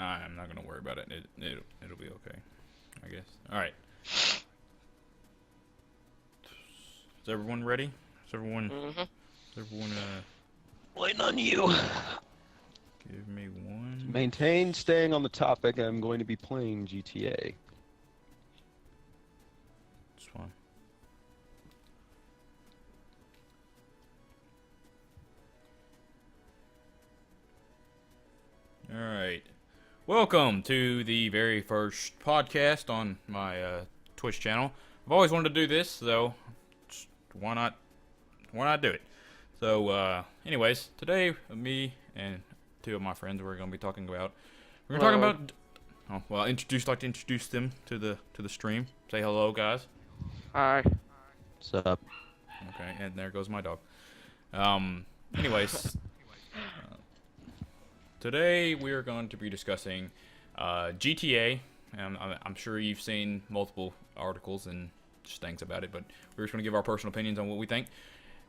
I'm not gonna worry about it. It'll be okay, I guess. All right. Is everyone ready? Mm-hmm. Is everyone Waiting on you. give me one. Maintain staying on the topic. I'm going to be playing GTA. This one. All right. Welcome to the very first podcast on my Twitch channel. I've always wanted to do this, so why not do it? So, anyways, today me and two of my friends we're gonna be talking about. We're gonna talk about. Oh well, like to introduce them to the stream. Say hello, guys. Hi. What's up? Okay, and there goes my dog. Anyways, today we are going to be discussing GTA. I'm sure you've seen multiple articles and just things about it, but we're just going to give our personal opinions on what we think.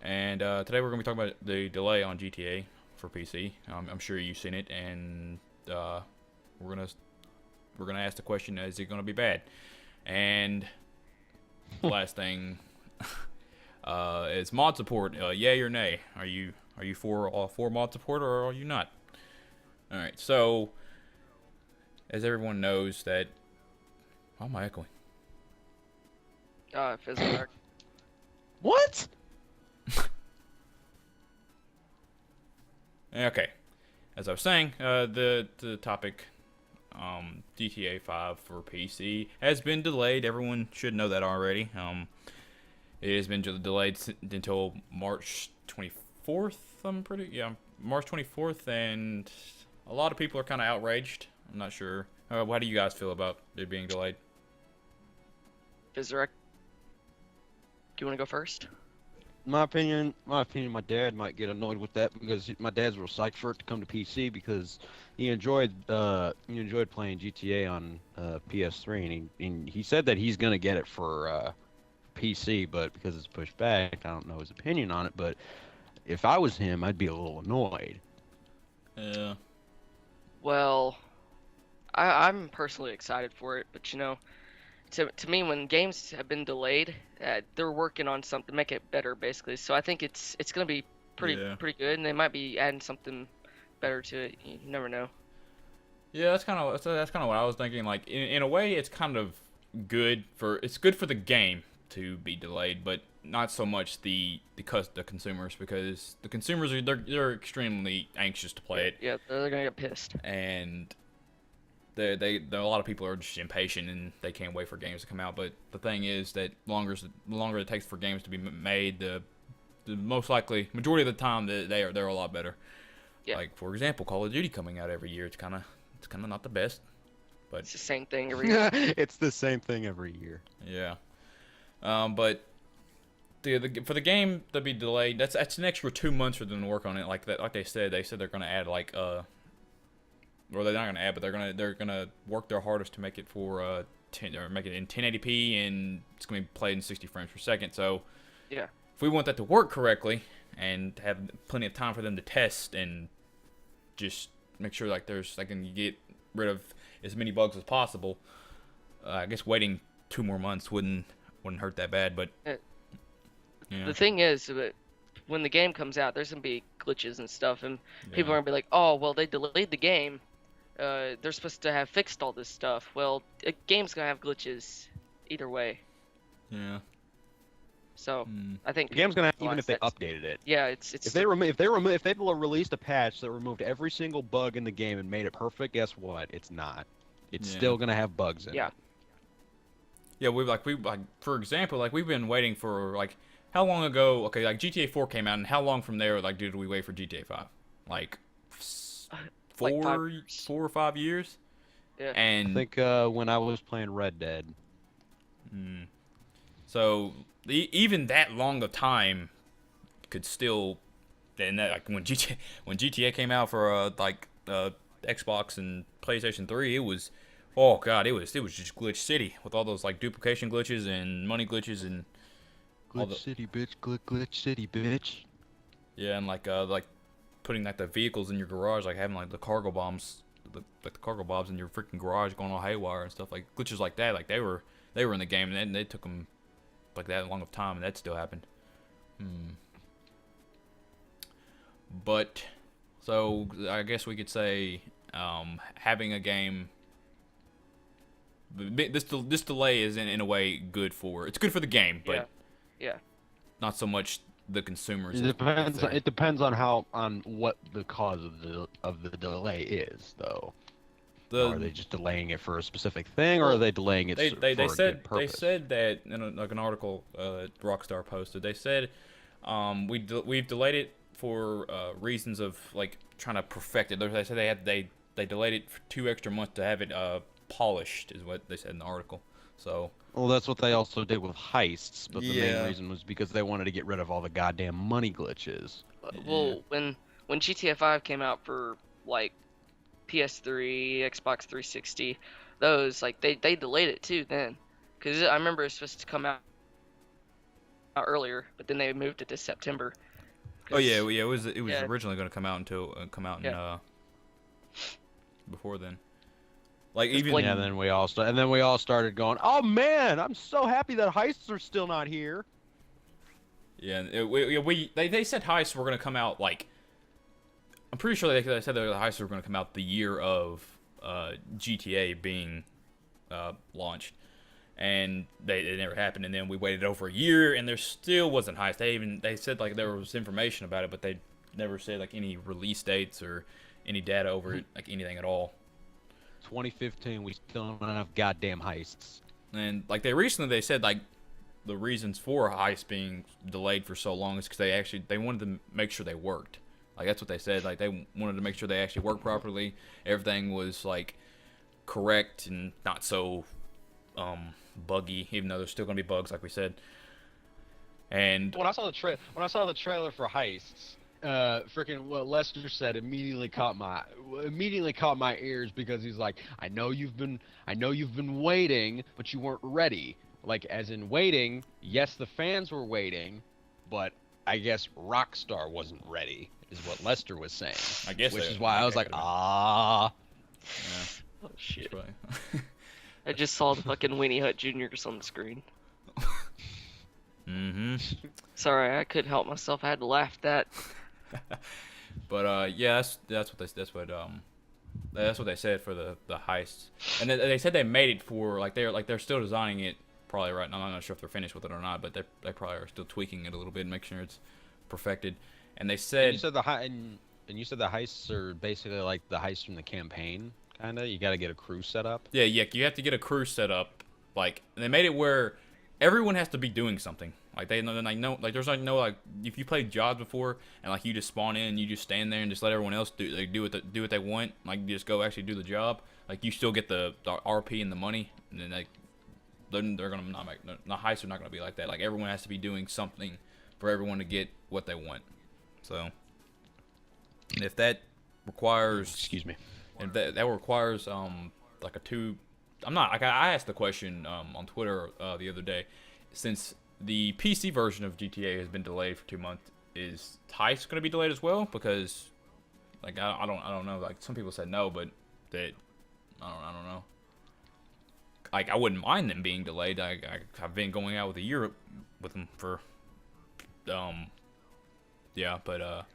And today we're going to be talking about the delay on GTA for PC. I'm sure you've seen it, and we're gonna ask the question: is it going to be bad? And last thing is mod support. Yay or nay? Are you for mod support or are you not? All right. So, as everyone knows, that why am I echoing? Fizorak. What? Okay. As I was saying, the topic, GTA 5 for PC has been delayed. Everyone should know that already. It has been delayed until March 24th. March 24th, and a lot of people are kind of outraged. I'm not sure. How do you guys feel about it being delayed? Fizorak. Do you want to go first? My opinion, my dad might get annoyed with that because my dad's real psyched for it to come to PC because he enjoyed playing GTA on PS3 and he said that he's gonna get it for PC, but because it's pushed back, I don't know his opinion on it. But if I was him, I'd be a little annoyed. Yeah. Well, I'm personally excited for it, but to me, when games have been delayed, they're working on something to make it better, basically. So I think it's gonna be pretty good, and they might be adding something better to it. You never know. Yeah, that's kind of what I was thinking. Like in a way, it's kind of good for the game to be delayed, but not so much the consumers, because the consumers they're extremely anxious to play it. Yeah, they're gonna get pissed. And a lot of people are just impatient and they can't wait for games to come out. But the thing is that the longer it takes for games to be made, the most likely majority of the time they're a lot better. Yeah. Like for example, Call of Duty coming out every year. It's kind of not the best, but It's the same thing every year. It's the same thing every year. yeah. But for the game to be delayed, that's an extra 2 months for them to work on it. Like that, like they said they're gonna add or they're not gonna add, but they're gonna work their hardest to make it for make it in 1080p, and it's gonna be played in 60 frames per second. So Yeah. if we want that to work correctly and have plenty of time for them to test and just make sure like they can get rid of as many bugs as possible, I guess waiting 2 more months wouldn't hurt that bad. But yeah. The thing is, when the game comes out, there's gonna be glitches and stuff, and people Yeah. are gonna be like, "Oh, well, they delayed the game. They're supposed to have fixed all this stuff." Well, a game's gonna have glitches either way. Yeah. So I think The game's gonna have, people even if they realize updated it. yeah, it's If they released a patch that removed every single bug in the game and made it perfect, guess what? It's not. It's Yeah. still gonna have bugs in Yeah. it. Yeah, for example, like we've been waiting for like how long ago? Okay, like GTA 4 came out, and how long from there like did we wait for GTA 5? Like Like 5 years. 4 or 5 years. Yeah. And I think when I was playing Red Dead. so even that long of time could still, and that like when GTA came out for Xbox and PlayStation 3, it was, oh god, it was just glitch city with all those like duplication glitches and money glitches and all the, City, bitch. Glitch City, bitch. yeah, and like putting like the vehicles in your garage, like having like the cargo bombs like the cargo bobs in your freaking garage going all haywire and stuff, like glitches like that. Like they were in the game, and they took them like that long of time, and that still happened. But so I guess we could say having a game. This delay is in a way good for it's good for the game, but yeah, not so much the consumers. It depends. It depends on what the cause of the delay is, though. Are they just delaying it for a specific thing, or are they delaying it for a good purpose? They said that in like an article Rockstar posted. They said we've delayed it for reasons of like trying to perfect it. They said they delayed it for 2 extra months to have it polished, is what they said in the article. So. Well, that's what they also did with heists, but the main reason was because they wanted to get rid of all the goddamn money glitches. Well, when GTA 5 came out for like PS3, Xbox 360, those like they delayed it too then, because I remember it was supposed to come out earlier, but then they moved it to September. Oh yeah, it was originally going to come out before then. Like even and then we all started going, oh man, I'm so happy that heists are still not here. Yeah, they said heists were going to come out like. I'm pretty sure they said the heists were going to come out the year of GTA being launched, and it never happened. And then we waited over a year, and there still wasn't heists. They said like there was information about it, but they never said like any release dates or any data over it, like anything at all. 2015, we still don't have goddamn heists. And like they said like the reasons for heists being delayed for so long is because they wanted to make sure they worked. Like that's what they said. Like they wanted to make sure they actually worked properly. Everything was like correct and not so buggy, even though there's still gonna be bugs, like we said. And when I saw the trailer for heists, freaking what Lester said immediately caught my ears, because he's like, I know you've been waiting, but you weren't ready. Like as in waiting, yes, the fans were waiting, but I guess Rockstar wasn't ready, is what Lester was saying. I guess, which is why I was like, ah. Yeah. Oh shit! I just saw the fucking Weenie Hut Juniors on the screen. Sorry, I couldn't help myself. I had to laugh at that. But yeah, that's what they said for the heists, and they said they made it for like they're still designing it probably right now. I'm not sure if they're finished with it or not, but they probably are still tweaking it a little bit and make sure it's perfected. And they said you said the heists are basically like the heists from the campaign, kinda. You got to get a crew set up. Yeah, you have to get a crew set up. Like they made it where everyone has to be doing something. Like there's like no like if you played jobs before and like you just spawn in and you just stand there and just let everyone else do what they want. Like you just go actually do the job. Like you still get the RP and the money, and then they're gonna not make the heists are not gonna be like that. Like everyone has to be doing something for everyone to get what they want. So if that requires if that requires like a two. I asked the question on Twitter the other day, since the PC version of GTA has been delayed for 2 months, is Heist going to be delayed as well? Because like I don't know. Like some people said no, but that I don't know. Like I wouldn't mind them being delayed. I've been going out with a year with them for yeah, but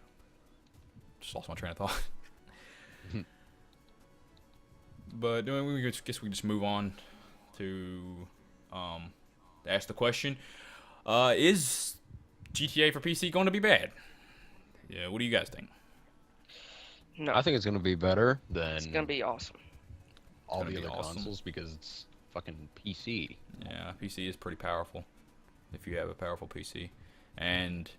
just lost my train of thought. But we guess we just move on to ask the question: is GTA for PC going to be bad? Yeah, what do you guys think? No, I think it's going to be better than. It's going to be awesome. All the other consoles, because it's fucking PC. Yeah, PC is pretty powerful if you have a powerful PC, and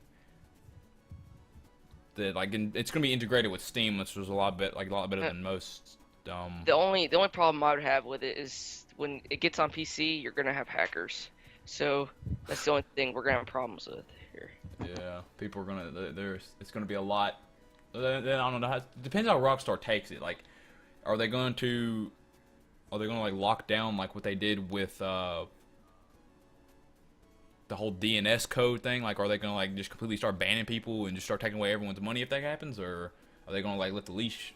it's going to be integrated with Steam, which was a lot better than most. The only problem I would have with it is when it gets on PC, you're gonna have hackers. So that's the only thing we're gonna have problems with here. Yeah, people are gonna. It's gonna be a lot. I don't know. It depends how Rockstar takes it. Like, are they going to like lock down like what they did with the whole DNS code thing? Like, are they gonna like just completely start banning people and just start taking away everyone's money if that happens, or are they gonna like let the leash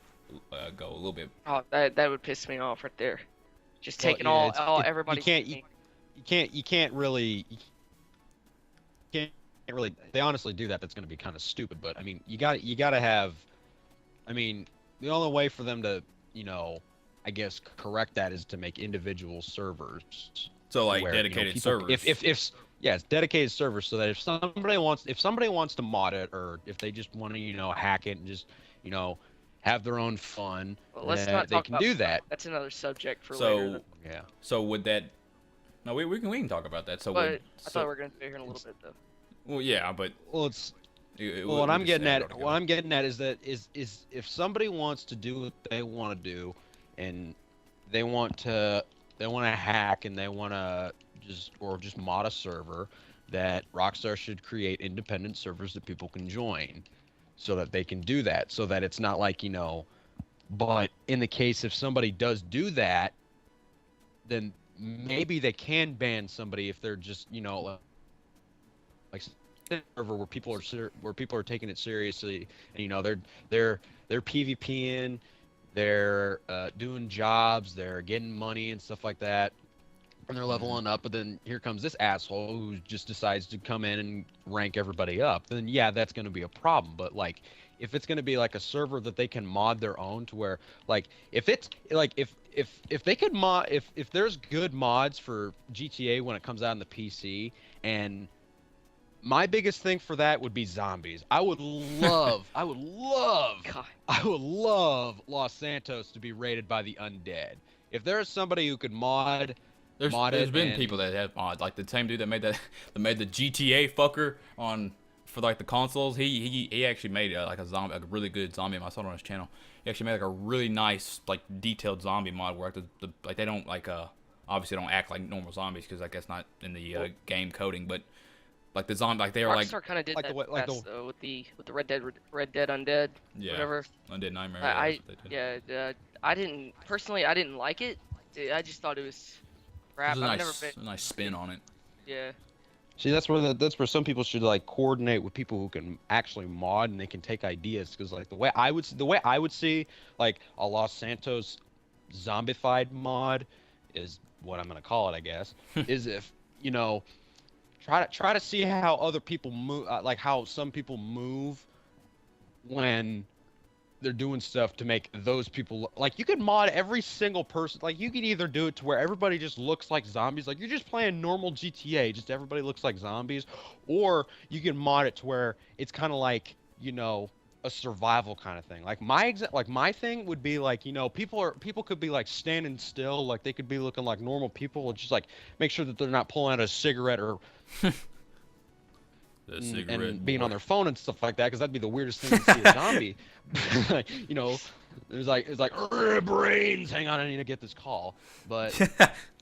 go a little bit. Oh, that would piss me off right there. Just Well, taking yeah, everybody. you can't really they honestly do that. That's going to be kind of stupid, but I mean you got to have, I mean, the only way for them to, I guess correct that is to make individual servers. So like where, dedicated people, servers. if yeah, it's dedicated servers, so that if somebody wants to mod it, or if they just want to hack it and just have their own fun, Well, let's not they talk can about do that. That's another subject for So later. Yeah. So would that? No, we can talk about that. So But would, I thought we were gonna stay here in a little bit though. well, yeah, but Well, it's well, what I'm getting at is that is if somebody wants to do what they want to do, and they want to hack and they want to just mod a server, that Rockstar should create independent servers that people can join, so that they can do that, so that it's not like But in the case if somebody does do that, then maybe they can ban somebody if they're just like server where people are taking it seriously, and they're PvPing, they're doing jobs, they're getting money and stuff like that, and they're leveling up. But then here comes this asshole who just decides to come in and rank everybody up. Then yeah, that's going to be a problem. But like, if it's going to be like a server that they can mod their own, to where like if it's like if they could mod, if there's good mods for GTA when it comes out on the PC, and my biggest thing for that would be zombies. I would love God. Los Santos to be raided by the undead. If there is somebody who could mod there's been people that have mods, like the same dude that made the GTA fucker for like the consoles. He actually made like a zombie, like a really good zombie mod. I saw it on his channel. He actually made like a really nice, like detailed zombie mod where like they don't like obviously don't act like normal zombies, because like that's not in the game coding, but like the zombie, like they are like Rockstar kind of did like that the with the Red Dead Undead, yeah, whatever. Undead Nightmare. I didn't like it. I just thought it was crap. There's I've never been. a nice spin on it. Yeah. See, that's where some people should like coordinate with people who can actually mod, and they can take ideas, because like the way I would see like a Los Santos zombified mod is what I'm gonna call it, I guess, is if try to see how other people move, like how some people move when they're doing stuff to make those people like, you could mod every single person. Like you could either do it to where everybody just looks like zombies, like you're just playing normal GTA, just everybody looks like zombies, or you can mod it to where it's kind of like a survival kind of thing. Like my thing would be like, people could be like standing still, like they could be looking like normal people, and just like make sure that they're not pulling out a cigarette or and being on their phone and stuff like that, because that'd be the weirdest thing to see a zombie. It's like brains. Hang on, I need to get this call. But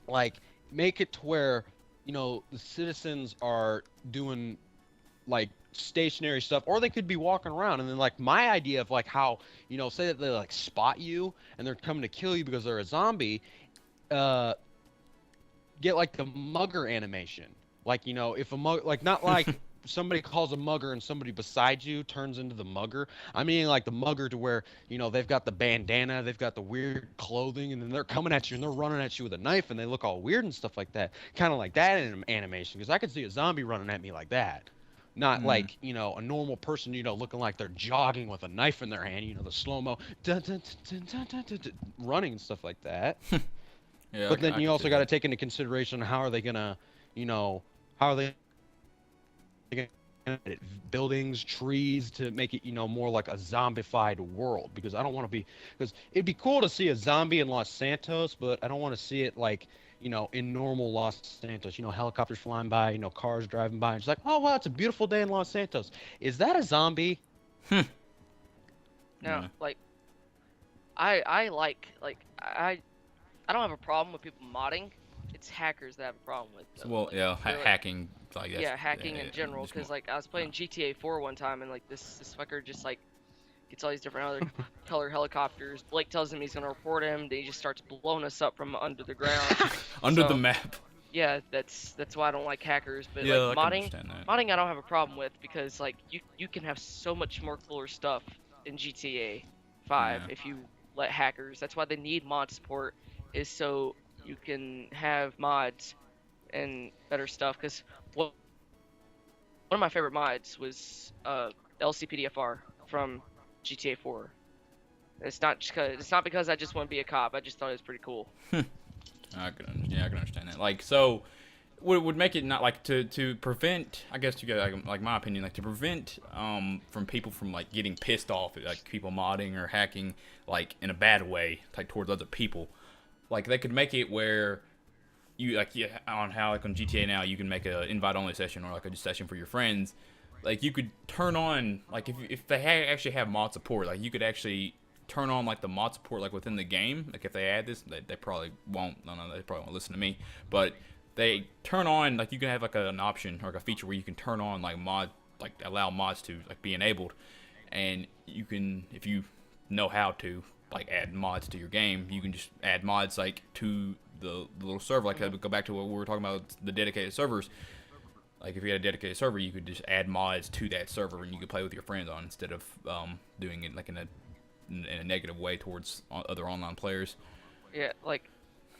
like, make it to where the citizens are doing like stationary stuff, or they could be walking around, and then like my idea of like how say that they like spot you and they're coming to kill you because they're a zombie, get like the mugger animation, like if a mug, like not like somebody calls a mugger and somebody beside you turns into the mugger. I mean like the mugger to where they've got the bandana, they've got the weird clothing, and then they're coming at you and they're running at you with a knife, and they look all weird and stuff like that, kind of like that in an animation, because I could see a zombie running at me like that. Not like, a normal person, looking like they're jogging with a knife in their hand, the slow-mo running and stuff like that. Yeah, but then you also got to take into consideration how are they going to, how are they going to edit buildings, trees, to make it, more like a zombified world, because I don't want to be, because it'd be cool to see a zombie in Los Santos, but I don't want to see it like, in normal Los Santos, helicopters flying by, cars driving by, and it's like, oh wow, it's a beautiful day in Los Santos. Is that a zombie? No, Yeah. like, I don't have a problem with people modding. It's hackers that have a problem with. Well, like, yeah, they're like- hacking. Like that's, yeah, hacking in yeah, general, just because more- like I was playing GTA 4 one time, and like this fucker just like gets all these different other color helicopters. Blake tells him he's gonna report him, then he just starts blowing us up from under the ground. under the So, map. Yeah, that's why I don't like hackers. But Yeah, like I can modding, understand that. modding I don't have a problem with, because like you can have so much more cooler stuff in GTA. 5 Yeah. if you let hackers. That's why they need mod support, is so you can have mods and better stuff. Because one of my favorite mods was LCPDFR from GTA 4. It's not because I just want to be a cop. I just thought it was pretty cool. I can understand that. Like, so would make it not like to prevent. I guess you got like my opinion, like to prevent from people from like getting pissed off at like people modding or hacking like in a bad way, like towards other people. Like they could make it where you like on how like on GTA now you can make an invite only session or like a session for your friends. Like you could turn on like if they actually have mod support, like you could actually turn on like the mod support like within the game. Like if they add this, they probably won't. No, they probably won't listen to me. But they turn on like you can have like an option or like a feature where you can turn on like allow mods to like be enabled, and you can, if you know how to like add mods to your game, you can just add mods like to the little server. Like go back to what we were talking about, the dedicated servers. Like if you had a dedicated server, you could just add mods to that server and you could play with your friends on, instead of doing it like in a negative way towards other online players. Yeah, like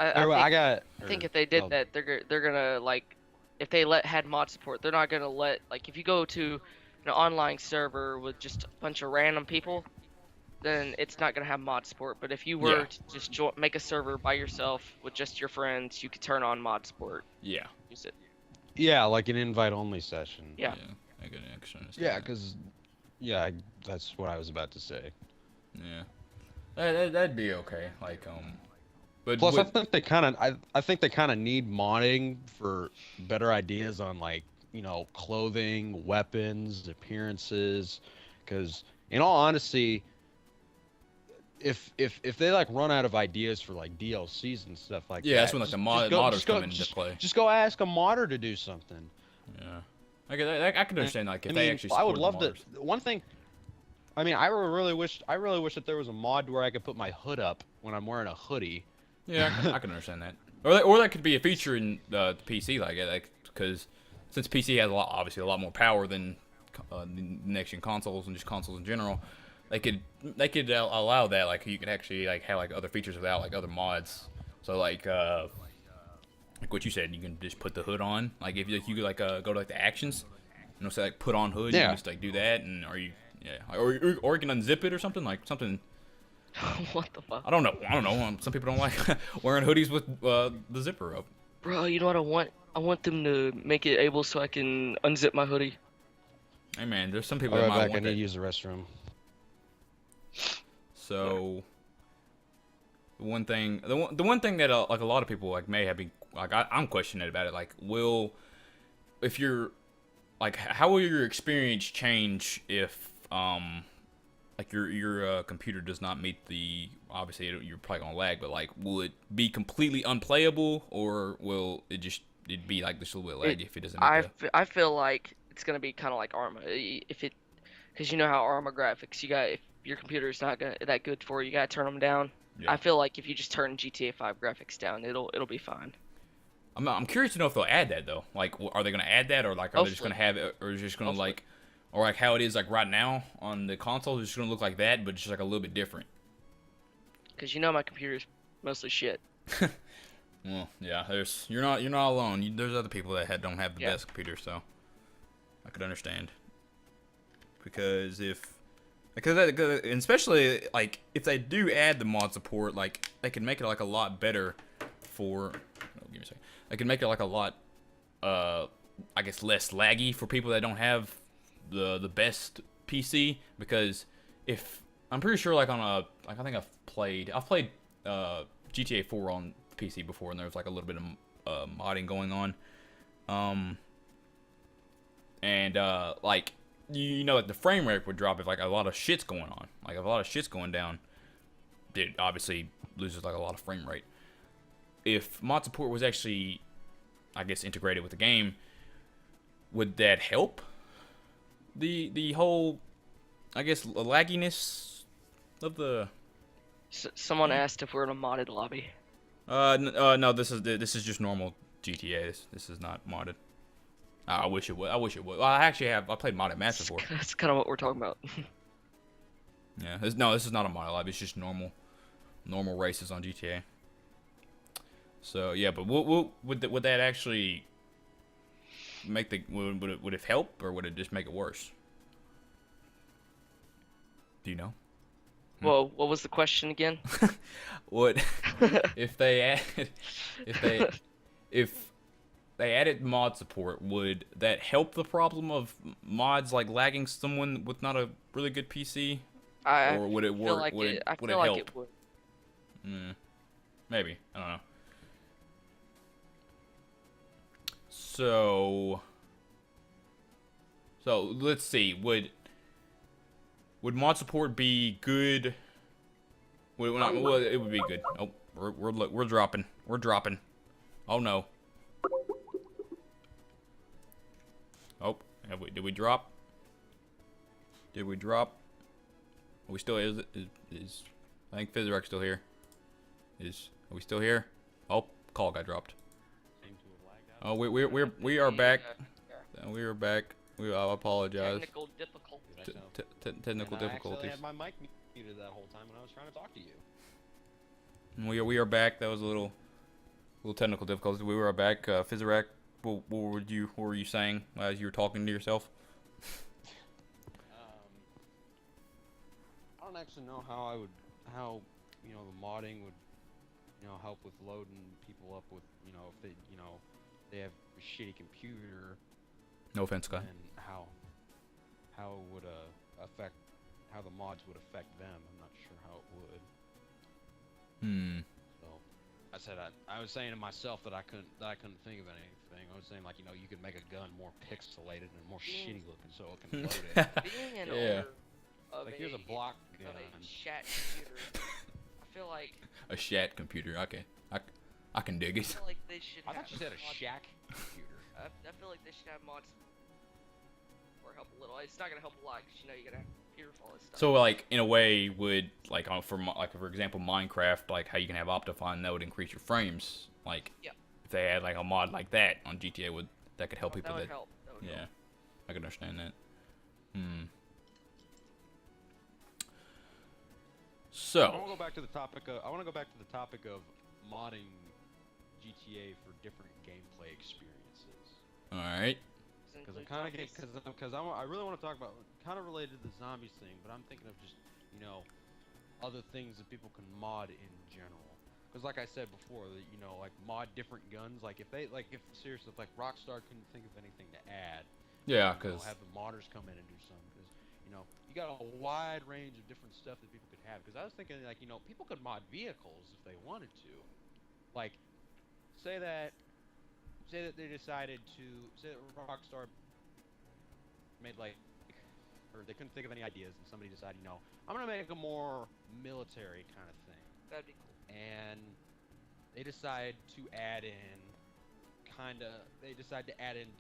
I think if they did that, they're gonna like, if they had mod support, they're not gonna let, like, if you go to an online server with just a bunch of random people, then it's not gonna have mod support. But if you were to just make a server by yourself with just your friends, you could turn on mod support. Yeah. Use it. Yeah, like an invite-only session. Yeah. I can actually understand. Yeah, because that's what I was about to say. Yeah, that'd be okay. Like but plus I think they kind of need modding for better ideas on like clothing, weapons, appearances. Because in all honesty, if they like run out of ideas for like DLCs and stuff like that, that's when like the modders come into play. Just go ask a modder to do something. Yeah, I can understand like if they actually. I would love to. One thing. I mean, I really wish that there was a mod where I could put my hood up when I'm wearing a hoodie. Yeah, I can understand that. Or that could be a feature in the PC, like because since PC has obviously a lot more power than the next gen consoles and just consoles in general, they could allow that. Like you could actually like have like other features without like other mods. So like what you said, you can just put the hood on. Like if you could like go to like the actions, say like put on hood, you can just like do that, and or you can unzip it or something like something. What the fuck? I don't know. Some people don't like wearing hoodies with the zipper up. Bro, you know what I want? I want them to make it able so I can unzip my hoodie. Hey man, there's some people I'll that be might right back. want I need that. to use the restroom. So the one thing that like a lot of people like may have been like I'm questioning about it. Like, if you're like, how will your experience change if like your computer does not meet the, obviously you're probably gonna lag, but like will it be completely unplayable, or will it be like just a little bit laggy if it doesn't meet I feel like it's gonna be kind of like Arma, because you know how Arma graphics, if your computer's not that good for you, gotta turn them down. Yeah. I feel like if you just turn GTA 5 graphics down, it'll be fine. I'm curious to know if they'll add that though. Like, are they gonna add that, or like are they just gonna have it, or is it just gonna like, or like how it is like right now on the console, it's just gonna look like that, but just like a little bit different. Because my computer's mostly shit. Well, yeah, you're not alone. There's other people that don't have the best computer, so I could understand. Because and especially like if they do add the mod support, like they can make it like a lot better for. Give me a second. They can make it like a lot, I guess, less laggy for people that don't have the best PC. Because if I'm pretty sure like I think I've played GTA 4 on PC before, and there was like a little bit of modding going on, and like like the frame rate would drop if like a lot of shit's going on. Like if a lot of shit's going down, it obviously loses like a lot of frame rate. If mod support was actually, I guess, integrated with the game, would that help the whole, I guess, lagginess of the? Someone asked if we're in a modded lobby. No. This is just normal GTA. This is not modded. I wish it would. Well, I played modded maps before. That's kind of what we're talking about. Yeah. No, this is not a mod lab. It's just normal races on GTA. So yeah, but would that actually make the would it help, or would it just make it worse? Do you know? Whoa, what was the question again? Would if they added if they if they added mod support, would that help the problem of mods like lagging someone with not a really good PC, I or would it feel work? like Would it. it I would feel it like help? it would. Maybe, I don't know. So let's see. Would mod support be good? Well, it would be good. Oh, we're dropping. We're dropping. Oh no. Oh, did we drop? Did we drop? Are we still is I think Fizorak's still here. Are we still here? Oh, call got dropped. Oh, we are back. We are back. I apologize. Technical difficulties. Technical I actually difficulties. had my mic muted that whole time when I was trying to talk to you. We are back. That was a little technical difficulty. We were back. Fizorak, what were you saying as you were talking to yourself? I don't actually know how the modding would help with loading people up with if they have a shitty computer. No offense, Scott. And how it would affect how the mods would affect them. I'm not sure how it would. So I said I was saying to myself that I couldn't think of anything. I was saying like you could make a gun more pixelated and more shitty looking so it can load it. Being an Yeah. owner of Like here's a block gun. of a chat computer, I feel like A shat computer. Okay, I can dig it. like they should. I have thought you said a mods- shack computer. I feel like they should have mods or help a little. It's not gonna help a lot because you gotta have a computer for all this stuff. So like in a way, would like for example Minecraft, like how you can have Optifine, that would increase your frames. Like Yeah. if they had like a mod like that on GTA, that could help that people would help. That would yeah, help. I can understand that. I So want to go back to the topic of modding GTA for different gameplay experiences. all right. Because I'm kind of I really want to talk about kind of related to the zombies thing, but I'm thinking of just other things that people can mod in general. Because like I said before, like mod different guns. Like if seriously, if like Rockstar couldn't think of anything to add, Yeah, because have the modders come in and do something. Because you got a wide range of different stuff that people could have. Because I was thinking like people could mod vehicles if they wanted to. Like say that they decided to say that Rockstar made or they couldn't think of any ideas, and somebody decided, I'm gonna make a more military kind of thing. That'd be cool. And they decide to add in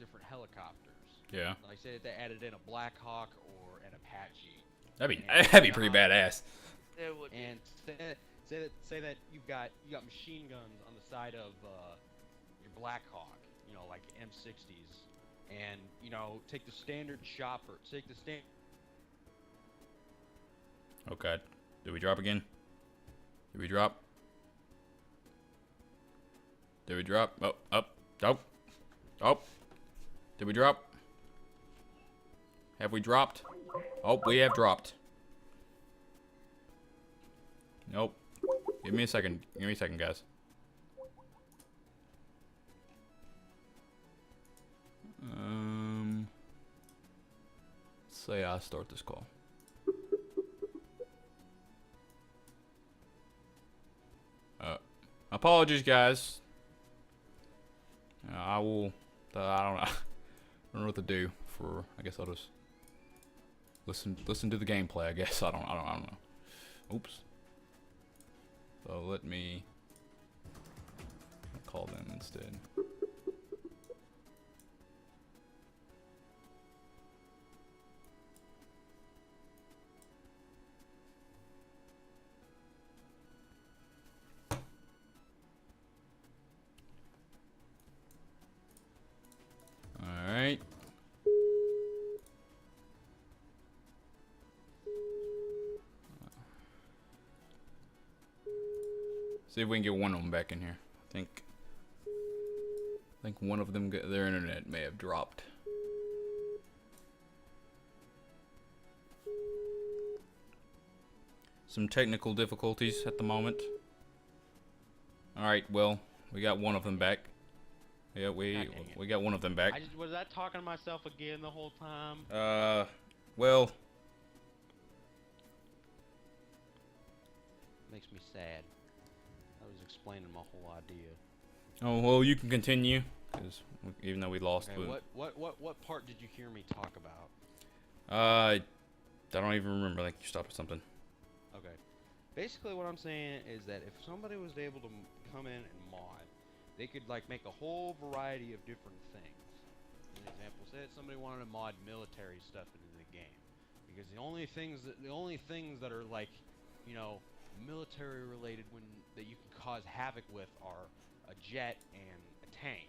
different helicopters. yeah, Like say that they added in a Black Hawk or an Apache. that'd be pretty badass. It would. And say that you've got machine guns on the side of your Black Hawk, like M60s, and take the standard chopper, Oh god, did we drop again? Did we drop? Did we drop? Oh, up, oh, oh. Did we drop? Have we dropped? Oh, we have dropped. Nope. Give me a second. Give me a second, guys. Say I start this call. Apologies, guys. I will. I don't know. I don't know what to do. I guess I'll just listen to the gameplay. I guess I don't know. Oops. So let me call them instead. Alright. See if we can get one of them back in here. I think one of them, their internet may have dropped. Some technical difficulties at the moment. Alright, well, we got one of them back. Yeah, we got one of them back. Was I talking to myself again the whole time? Well. Makes me sad. I was explaining my whole idea. Oh, well, you can continue, because even though we lost. Okay, what part did you hear me talk about? I don't even remember. Like, you stopped at something. Okay. Basically, what I'm saying is that if somebody was able to come in and mod, they could like make a whole variety of different things. An example, say that somebody wanted to mod military stuff into the game, because the only things that are like, you know, military related that you can cause havoc with are a jet and a tank.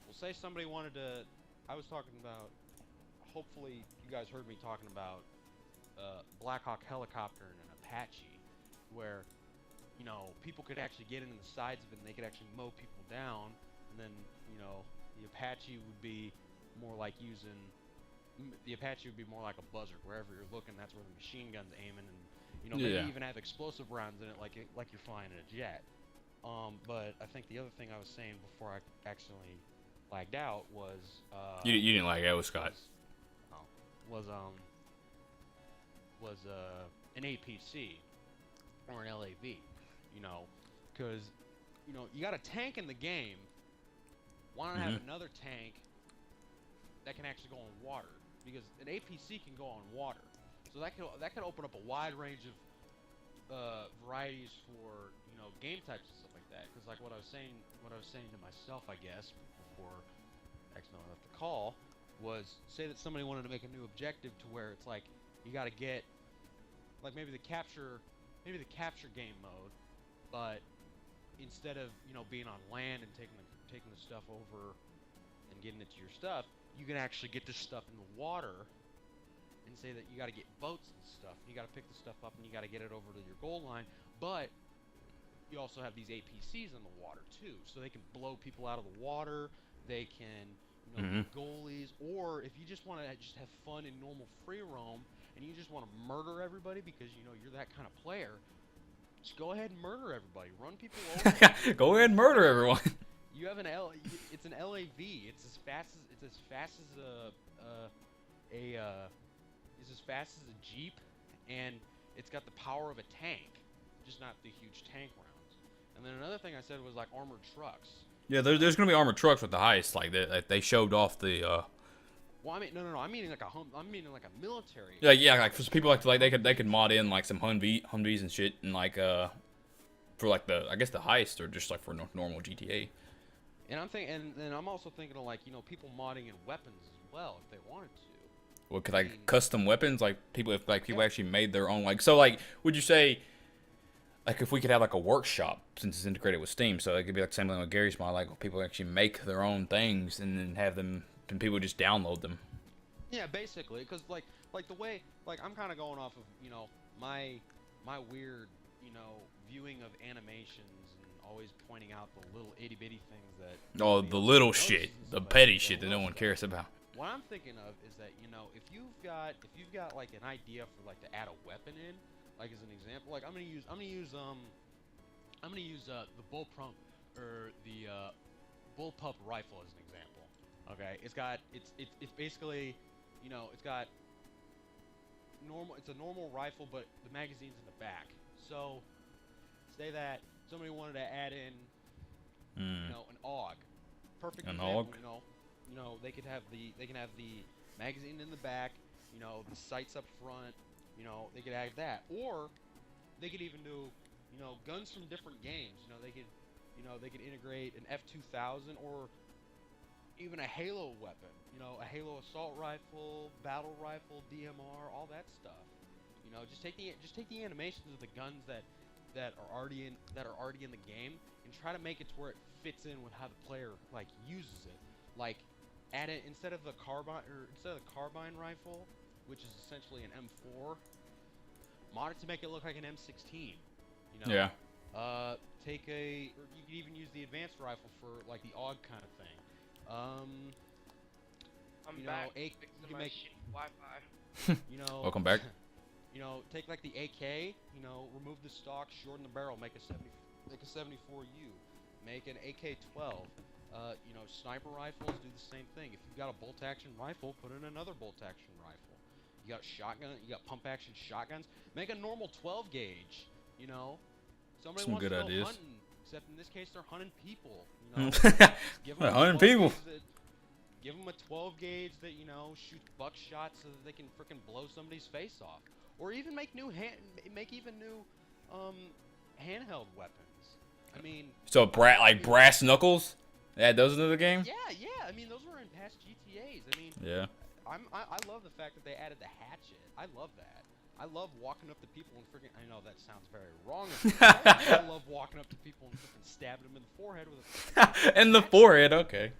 Well, say somebody wanted to. I was talking about. Hopefully, you guys heard me talking about Black Hawk helicopter and an Apache, where, you know, people could actually get into the sides of it and they could actually mow people down, and then, you know, the Apache would be more like a buzzard. Wherever you're looking, that's where the machine gun's aiming, and, you know, maybe even have explosive rounds in it like you're flying in a jet. But I think the other thing I was saying before I accidentally lagged out was you didn't lag out, Scott. Was an APC or an LAV, you know, because, you know, you got a tank in the game. Why not have another tank that can actually go on water? Because an APC can go on water, so that could open up a wide range of varieties for, you know, game types and stuff like that. Because like what I was saying to myself, I guess, before accidentally left the call, was say that somebody wanted to make a new objective to where it's like you got to get like maybe the capture game mode, but instead of, you know, being on land and taking the stuff over and getting it to your stuff, you can actually get this stuff in the water, and say that you got to get boats and stuff. You got to pick the stuff up and you got to get it over to your goal line, but you also have these APCs in the water too, so they can blow people out of the water. They can, you know, be goalies, or if you just want to just have fun in normal free roam and you just want to murder everybody because, you know, you're that kind of player, just go ahead and murder everybody. Run people over. Go ahead and murder everyone. You have it's an LAV. It's as fast as a Jeep, and it's got the power of a tank, just not the huge tank rounds. And then another thing I said was like armored trucks. Yeah, there's gonna be armored trucks with the heist. Like they showed off the. Well, I mean, no. I'm meaning like a military. Yeah. Like for people like they could mod in like some Humvees and shit, and like for like I guess the heist, or just like for normal GTA. And I'm also thinking of, like, you know, people modding in weapons as well if they wanted to. Well, could like custom weapons, like people actually made their own, like, so like would you say, like, if we could have like a workshop, since it's integrated with Steam, so it could be like the same thing with Gary's mod, like people actually make their own things and then have them, and people just download them. Yeah, basically, because like the way, like, I'm kind of going off of, you know, my weird, you know, viewing of animations and always pointing out the little itty bitty things that. Oh, the little shit, the petty shit that no one cares about. What I'm thinking of is that, you know, if you've got like an idea for like to add a weapon in, like as an example, like I'm gonna use the bullpup rifle as an example. Okay, it's basically, you know, it's got it's a normal rifle, but the magazine's in the back. So say that somebody wanted to add in, you know, an AUG. Perfect example, AUG? You know, they can have the magazine in the back, you know, the sights up front, you know, they could add that. Or they could even do, you know, guns from different games. You know, they could integrate an F-2000 or even a Halo weapon. You know, a Halo assault rifle, battle rifle, DMR, all that stuff. You know, just take the animations of the guns that are already in the game and try to make it to where it fits in with how the player like uses it. Like, add it instead of the carbine rifle, which is essentially an M4, mod it to make it look like an M16. You know? Yeah. Take a, or you could even use the advanced rifle for like the AUG kind of thing. I'm You know, back. you Fixing can my make, shit Wi-Fi. you know, Welcome back. you know, take like the AK, you know, remove the stock, shorten the barrel, make a 74U, make an AK-12. You know, sniper rifles do the same thing. If you've got a bolt-action rifle, put in another bolt-action rifle. You got shotgun, you got pump-action shotguns. Make a normal 12 gauge. You know, somebody Some wants good to go ideas. hunting, except in this case they're hunting people. You know, give them a 100 12 people. gauge that, give them a 12 gauge that, you know, shoots buckshot so that they can frickin' blow somebody's face off, or even make new handheld weapons. I mean, So brass knuckles. Add those into the game. yeah. I mean, those were in past GTA's. I mean, Yeah. I love the fact that they added the hatchet. I love that. I love walking up to people and freaking. I know that sounds very wrong. I love walking up to people and freaking stabbing them in the forehead with a. In the forehead. Okay.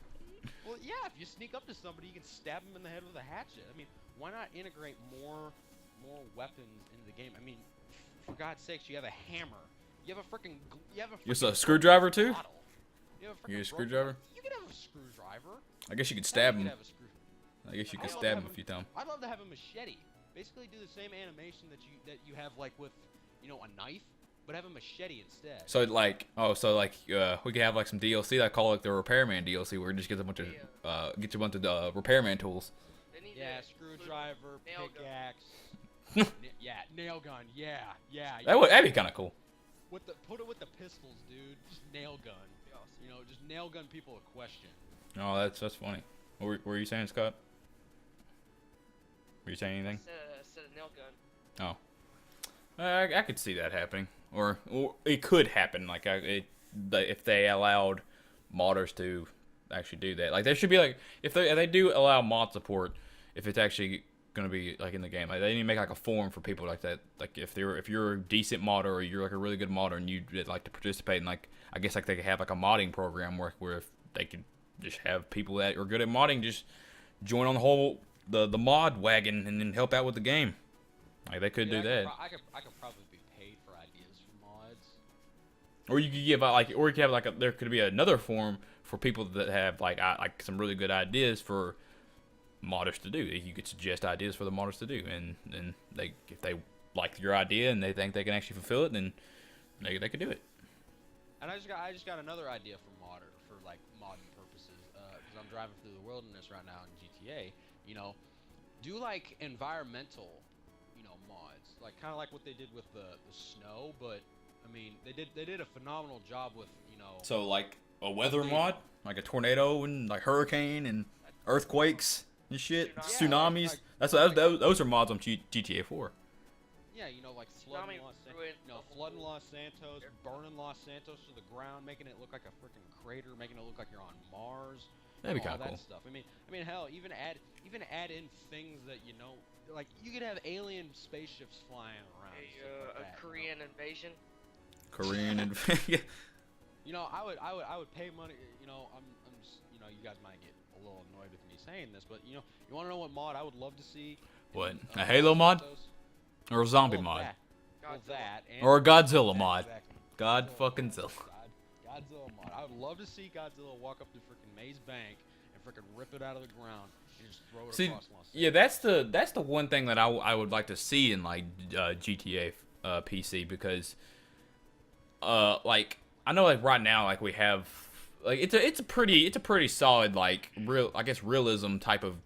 Well, yeah. If you sneak up to somebody, you can stab them in the head with a hatchet. I mean, why not integrate more weapons into the game? I mean, for God's sakes, you have a hammer. You have a freaking. You have a. You have a freaking screwdriver too? bottle. You have a You get a freaking screwdriver? You can have a screwdriver. I guess you could Hell, stab you him. could have a I guess you could I'd love to stab have him a few times. I'd love to have a machete. Basically, do the same animation that you have like with, you know, a knife, but have a machete instead. So we could have like some DLC. I call it the Repairman DLC, where it just gets a bunch of repairman tools. They need Yeah, to include screwdriver, nail gun. pickaxe. Yeah, nail gun. Yeah. That'd be kind of cool. Put it with the pistols, dude. Just nail gun. Be awesome. You know, just nail gun people a question. Oh, that's funny. What were you saying, Scott? Were you saying anything? Said a nail gun. Oh, I could see that happening, or it could happen. Like if they allowed modders to actually do that, like there should be like if they do allow mod support, if it's actually gonna be like in the game, like they need to make like a forum for people like that. Like if you're a decent modder or you're like a really good modder and you'd like to participate in, like I guess like they could have like a modding program where if they could just have people that are good at modding just join on the mod wagon and then help out with the game. Like they could do that. I could probably be paid for ideas for mods. Or you could give out like, or you could have like there could be another forum for people that have like some really good ideas for modders to do. You could suggest ideas for the modders to do, and then if they like your idea and they think they can actually fulfill it, then they could do it. And I just got another idea for modding purposes. Because I'm driving through the wilderness right now in GTA. You know, do like environmental, you know, mods, like kind of like what they did with the snow. But I mean, they did a phenomenal job with, you know. So like a weather mod, like a tornado and like hurricane and earthquakes and shit, tsunamis. Those are mods on GTA 4. Yeah, you know, like flooding Los Santos, burning Los Santos to the ground, making it look like a freaking crater, making it look like you're on Mars. That'd be all kind of that cool. stuff. I mean, hell, even add in things that, you know, like you could have alien spaceships flying around. A Korean invasion. Korean and You know, I would pay money. You know, I'm just, you know, you guys might get a little annoyed with me saying this, but you know, you want to know what mod I would love to see? What, a Halo mod? Or a zombie mod? Or a Godzilla mod? Exactly. God fucking Zilla. Godzilla mod. I would love to see Godzilla walk up to freaking Maze Bank and freaking rip it out of the ground and just throw it across Los Angeles. Yeah, that's the one thing that I would like to see in like GTA PC, because like I know like right now like we have like it's a pretty solid like realism type of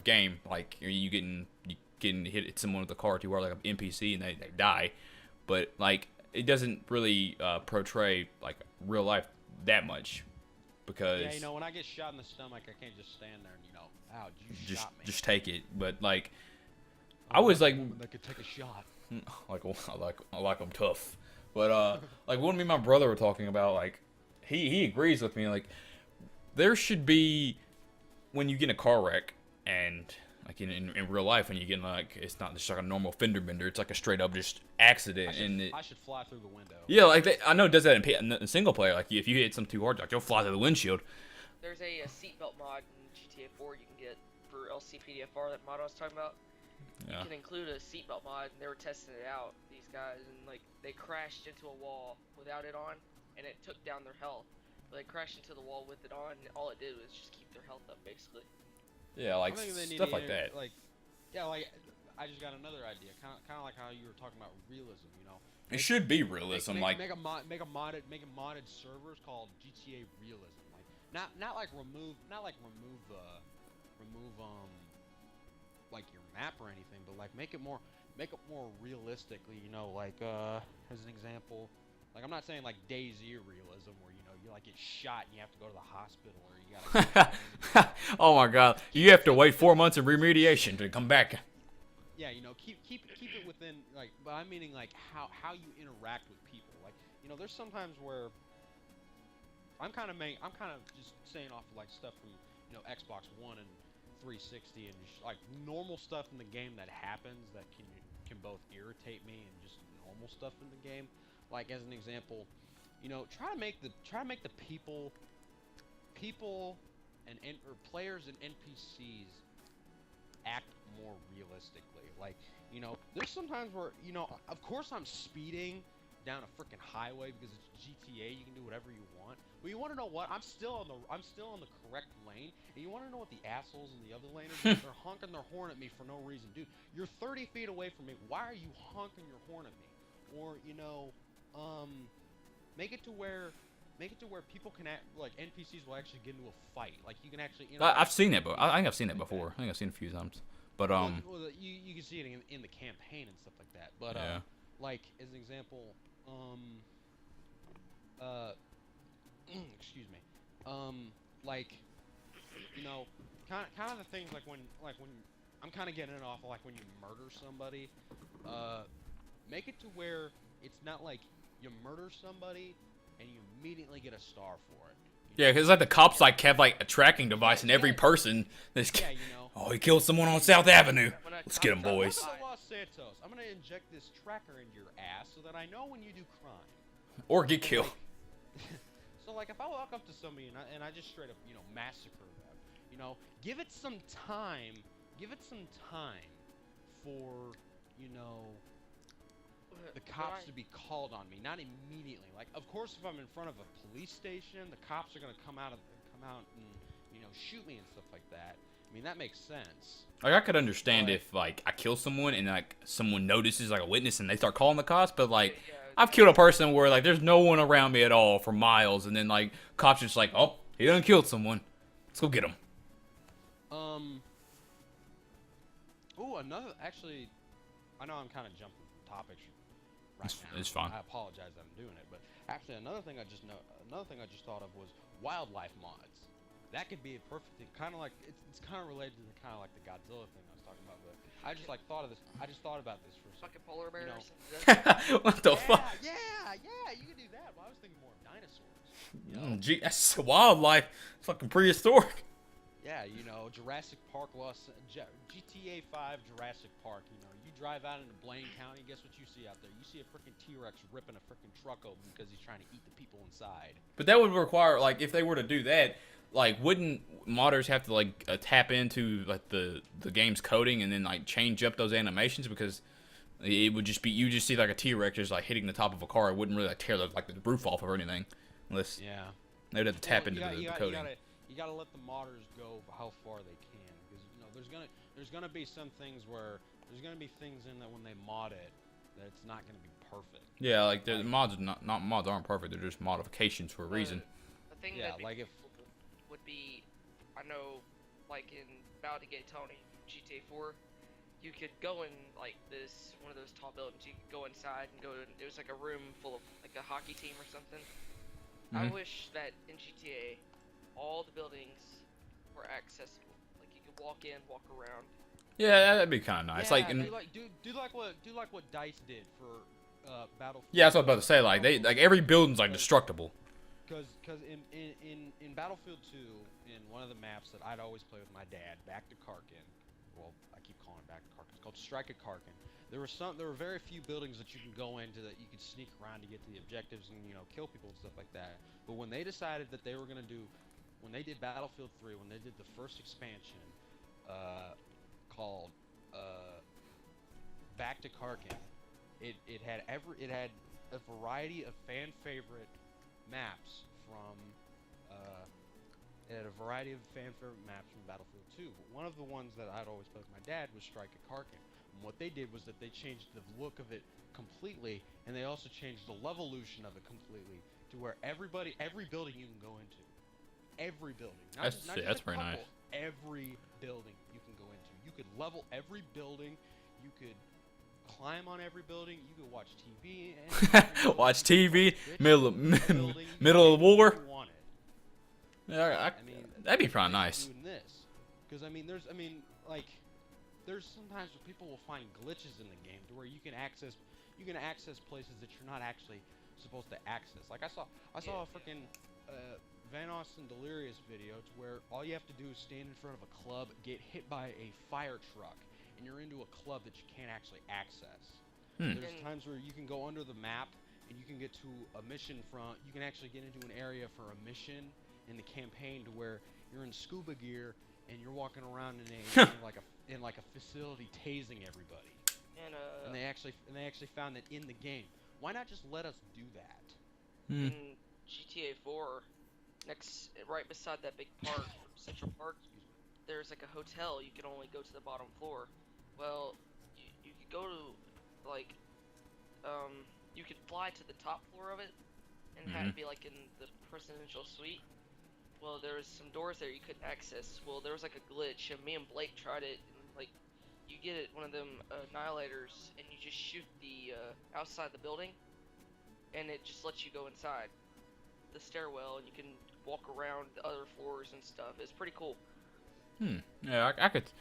game. Like you getting hit someone with a car too hard like an NPC and they die, but like it doesn't really portray like real life that much, because yeah, you know, when I get shot in the stomach, I can't just stand there and, you know, ow, you shot me. Just take it. But like I was like I could take a shot. I like I'm tough. But like when me and my brother were talking about, like he agrees with me, like there should be, when you get in a car wreck and like in real life, and you get like, it's not just like a normal fender bender, it's like a straight up just accident. I should fly through the window. Yeah, like I know it does that in single player. Like if you hit something too hard, like you'll fly through the windshield. There's a seatbelt mod in GTA 4 you can get for LCPDFR, that mod I was talking about. Yeah. You can include a seatbelt mod, and they were testing it out. These guys and like they crashed into a wall without it on, and it took down their health. But they crashed into the wall with it on, and all it did was just keep their health up, basically. Yeah, I like think they need stuff to like that. Like, yeah, like I just got another idea. Kind of like how you were talking about realism. You know, It should be realism. make Like a modded servers called GTA Realism. Like not like remove like your map or anything, but like make it more realistically. You know, like as an example, like I'm not saying like DayZ realism where you know you like get shot and you have to go to the hospital or you gotta. oh my god, you have to wait 4 months of remediation to come back. Yeah, you know, keep it within like, but I'm meaning like how you interact with people. Like, you know, there's sometimes where I'm kind of just saying off of like stuff from you know Xbox One and 360 and just, like normal stuff in the game that happens that can both irritate me and just normal stuff in the game. Like as an example, you know, try to make the people and or players and NPCs act more realistically. Like, you know, there's sometimes where, you know, of course I'm speeding down a freaking highway because it's GTA, you can do whatever you want. But you want to know what? I'm still on the correct lane, and you want to know what the assholes in the other lane are doing? They're honking their horn at me for no reason. Dude, you're 30 feet away from me. Why are you honking your horn at me? Or, you know, make it to where people can act, like NPCs will actually get into a fight. Like you can actually. I've seen that, but I think I've seen that before. I think I've seen it a few times. But well, you can see it in the campaign and stuff like that. But yeah. like as an example, excuse me, like you know, kind of the things like when I'm kind of getting it off of like when you murder somebody, make it to where it's not like you murder somebody and you immediately get a star for it. Yeah, because like the cops like have like a tracking device in every person. Yeah, you know. Oh, he killed someone on South Avenue. Let's get him, boys. Welcome to Los Santos. I'm gonna inject this tracker into your ass so that I know when you do crime. Or get killed. So like if I walk up to somebody and I just straight up you know massacre them, you know, give it some time for you know the cops to be called on me, not immediately. Like, of course, if I'm in front of a police station, the cops are gonna come out and you know shoot me and stuff like that. I mean, that makes sense. Like I could understand if like I kill someone and like someone notices like a witness and they start calling the cops, but like I've killed a person where like there's no one around me at all for miles, and then like cops just like, oh, he done killed someone. Let's go get him. Actually, I know I'm kind of jumping topics. Right now. It's fine. I apologize that I'm doing it, but actually another thing I just thought of was wildlife mods. That could be a perfect thing, kind of like it's kind of related to the kind of like the Godzilla thing I was talking about. But I just like thought of this. I just thought about this for a second. Fucking polar bears. What the fuck? Yeah, you could do that. But I was thinking more of dinosaurs. You know? Gee, that's wildlife. Fucking prehistoric. Yeah, you know, Jurassic Park, GTA 5 Jurassic Park, you know, you drive out into Blaine County, guess what you see out there? You see a freaking T-Rex ripping a freaking truck open because he's trying to eat the people inside. But that would require, like, if they were to do that, like, wouldn't modders have to, like, tap into, like, the game's coding and then, like, change up those animations? Because it would just be, you just see, like, a T-Rex just, like, hitting the top of a car. It wouldn't really, like, tear, the roof off or anything. Unless they'd have to tap into the coding. You gotta let the modders go how far they can, because you know there's gonna be some things where there's gonna be things in that when they mod it that it's not gonna be perfect. Yeah, like the mods mods aren't perfect. They're just modifications for a reason. The thing that would be, I know, like in Bow to Get Tony, GTA 4, you could go in like one of those tall buildings. You could go inside and it was like a room full of like a hockey team or something. I wish that in GTA all the buildings were accessible. Like you could walk in, walk around. Yeah, that'd be kind of nice. Yeah, like, do like what DICE did for Battlefield. Yeah, that's what I was about to say. Like every building's like destructible. Because in Battlefield 2, in one of the maps that I'd always play with my dad, back to Karkin. Well, I keep calling it back to Karkin. It's called Strike at Karkin. There were very few buildings that you can go into that you could sneak around to get to the objectives and kill people and stuff like that. But when they decided that they were gonna do, when they did Battlefield 3, when they did the first expansion, called Back to Karkin, It had a variety of fan favorite maps from Battlefield 2. But one of the ones that I'd always play with my dad was Strike at Karkin. And what they did was that they changed the look of it completely, and they also changed the levolution of it completely to where every building you can go into, every building. Not just That's a very couple, nice. Every building you can go into. You could level every building. You could climb on every building. You could watch TV. Watch TV, middle of the war. Yeah, that'd be probably nice. Doing this, because there's sometimes where people will find glitches in the game to where you can access places that you're not actually supposed to access. Like I saw a freaking Vanos and Delirious video to where all you have to do is stand in front of a club, get hit by a fire truck, and you're into a club that you can't actually access. There's times where you can go under the map and you can get to a mission you can actually get into an area for a mission in the campaign to where you're in scuba gear and you're walking around in like a facility tasing everybody. And they actually found that in the game. Why not just let us do that? In GTA 4, right beside that big park, Central Park, there's like a hotel. You can only go to the bottom floor. Well, you could go to you could fly to the top floor of it and have it be like in the presidential suite. Well, there was some doors there you couldn't access. Well, there was like a glitch, and me and Blake tried it. And, you get one of them annihilators, and you just shoot the outside the building, and it just lets you go inside the stairwell, and you can walk around the other floors and stuff. It's pretty cool. Yeah, I could,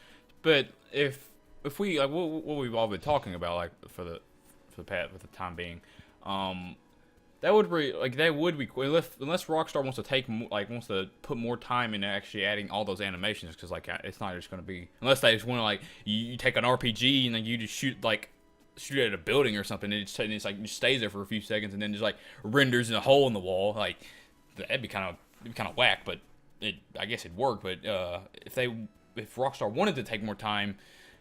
but if we like what we've all been talking about, like for the time being, that would be unless Rockstar wants to put more time into actually adding all those animations, because it's not just going to be, unless they just want to you take an RPG and then you just shoot at a building or something, and it's just stays there for a few seconds and then just renders in a hole in the wall. That'd be kind of whack, but I guess it'd work. But if Rockstar wanted to take more time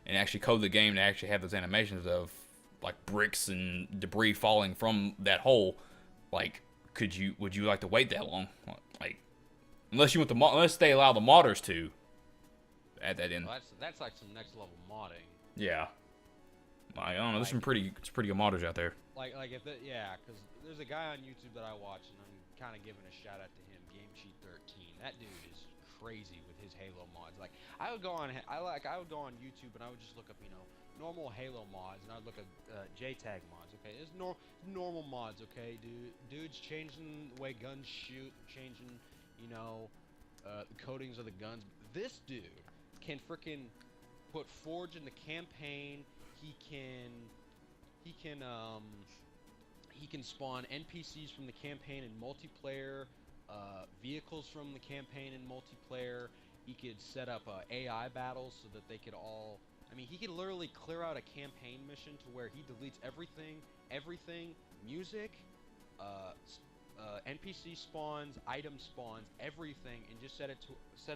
and actually code the game to actually have those animations of bricks and debris falling from that hole, would you like to wait that long? Unless they allow the modders to add that in. Well, that's like some next level modding. Yeah. I don't know. There's some pretty good modders out there. Because there's a guy on YouTube that I watch, and I'm kind of giving a shout out to him, GameSheet13. That dude is crazy with his Halo mods. I would go on YouTube and I would just look up, normal Halo mods, and I'd look at JTAG mods. Okay, there's normal mods. Okay, dudes changing the way guns shoot, changing, the coatings of the guns. This dude can frickin' put Forge in the campaign. He can spawn NPCs from the campaign in multiplayer, vehicles from the campaign in multiplayer. He could set up AI battles so that they could all. He could literally clear out a campaign mission to where he deletes everything, music, NPC spawns, item spawns, everything, and just set it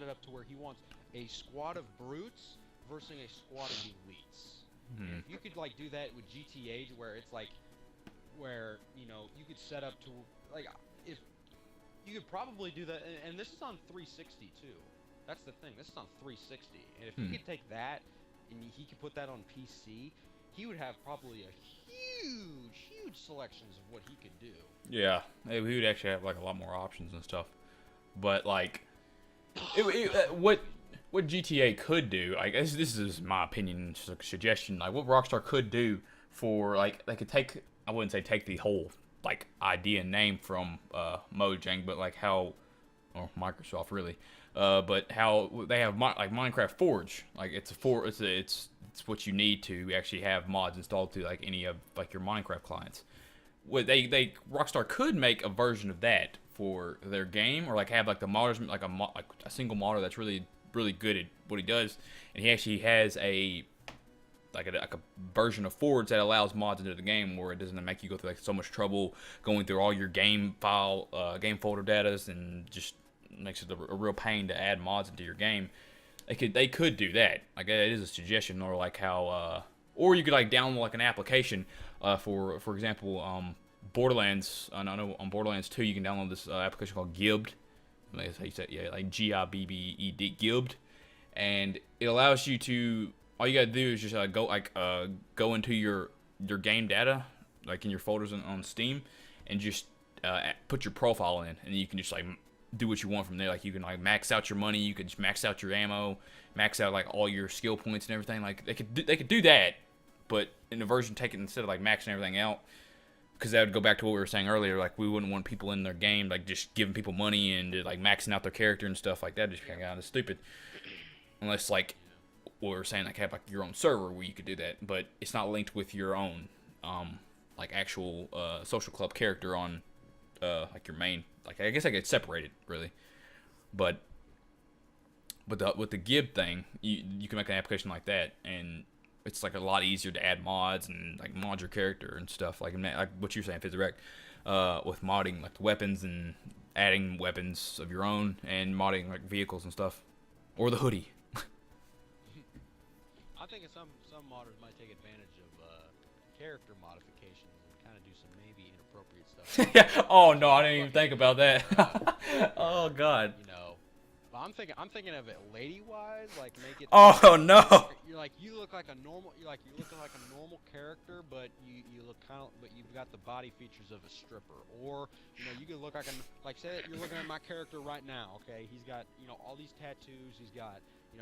up to where he wants a squad of brutes versus a squad of elites. And if you could do that with GTA, where it's where you could set up to if you could probably do that, and this is on 360 too. That's the thing. This is on 360, and if he could take that and he could put that on PC, he would have probably a huge selections of what he could do. Yeah, we would actually have a lot more options and stuff. But what GTA could do, I guess this is my opinion, just a suggestion. What Rockstar could do for they could take, I wouldn't say take the whole idea and name from Mojang, but or Microsoft really. But how they have Minecraft Forge, it's what you need to actually have mods installed to any of your Minecraft clients. What Rockstar could make a version of that for their game, or have the modders a single modder that's really good at what he does, and he actually has a version of Forge that allows mods into the game where it doesn't make you go through so much trouble going through all your game folder datas, and just makes it a real pain to add mods into your game. They could do that. It is a suggestion, or how or you could like download like an application for example, Borderlands. I know on Borderlands 2 you can download this application called Gibbed. That's how you say it, yeah, like Gibbed, Gibbed, and it allows you to. All you gotta do is just go into your game data, like in your folders on Steam, and just put your profile in, and you can just like do what you want from there. Like you can like max out your money, you can just max out your ammo, max out like all your skill points and everything. Like they could do that, but in the version taken instead of like maxing everything out, because that would go back to what we were saying earlier. Like we wouldn't want people in their game like just giving people money and like maxing out their character and stuff like that. Just kind of stupid, unless like what we were saying, like have like your own server where you could do that, but it's not linked with your own like actual social club character on like your main. Like I guess I could separate it really, but with the Gib thing, you can make an application like that, and it's like a lot easier to add mods and like mod your character and stuff like what you're saying, Fizorak, with modding like the weapons and adding weapons of your own and modding like vehicles and stuff, or the hoodie. I think some modders might take advantage of character modifications and kind of do some maybe inappropriate stuff. Yeah. Oh no, I didn't even think about that. Oh God. You know, but I'm thinking of it lady-wise, like make it. Oh no. You look like a normal. You're looking like a normal character, but you look but you've got the body features of a stripper. Or you could look like say that you're looking at my character right now. Okay, he's got all these tattoos. He's got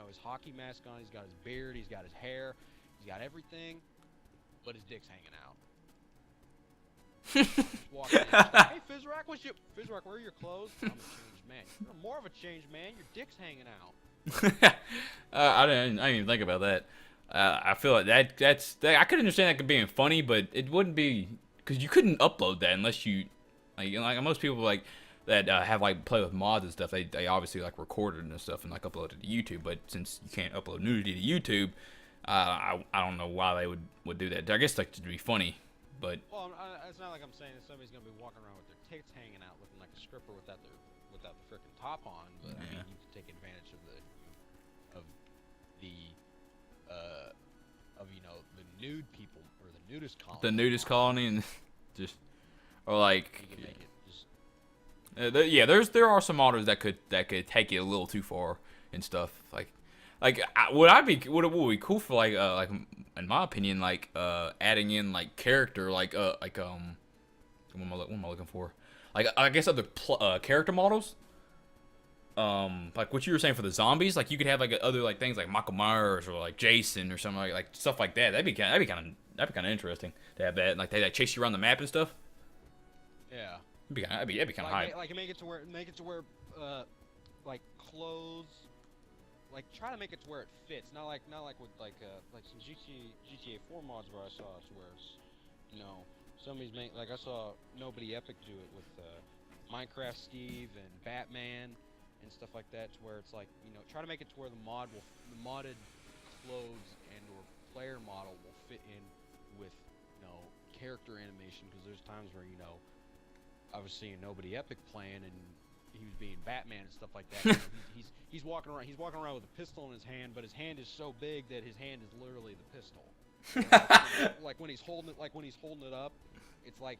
his hockey mask on. He's got his beard. He's got his hair. He's got everything, but his dick's hanging out. Walking in, hey Fizorak, Fizorak, where are your clothes? I'm a changed man. You're more of a changed man. Your dick's hanging out. I didn't even think about that. I feel like that's I could understand that could being funny, but it wouldn't be because you couldn't upload that unless you like most people like that have like play with mods and stuff. They obviously like recorded and stuff and like upload it to YouTube. But since you can't upload nudity to YouTube, I don't know why they would do that. I guess like to be funny, but it's not like I'm saying that somebody's gonna be walking around with their tits hanging out looking like a stripper without the frickin' top on. But I mean, you can take advantage of the nude people or the nudist colony. The nudist colony and just or like. You can make it just. Yeah, there are some modders that could take it a little too far and stuff. Would it be cool for like in my opinion like adding in like character what am I looking for? Like I guess other character models. Like what you were saying for the zombies, like you could have like other like things like Michael Myers or like Jason or something like stuff like that. That'd be kind of interesting to have that. Like they chase you around the map and stuff. Yeah. That'd be kind of hype. Like make it to where like clothes. Like try to make it to where it fits. Not like with like some GTA 4 mods where I saw where somebody's like I saw Nobody Epic do it with Minecraft Steve and Batman and stuff like that, to where it's like try to make it to where the modded clothes and or player model will fit in with character animation, because there's times where I was seeing Nobody Epic playing and he was being Batman and stuff like that. He's walking around with a pistol in his hand, but his hand is so big that his hand is literally the pistol. Like when he's holding it up, it's like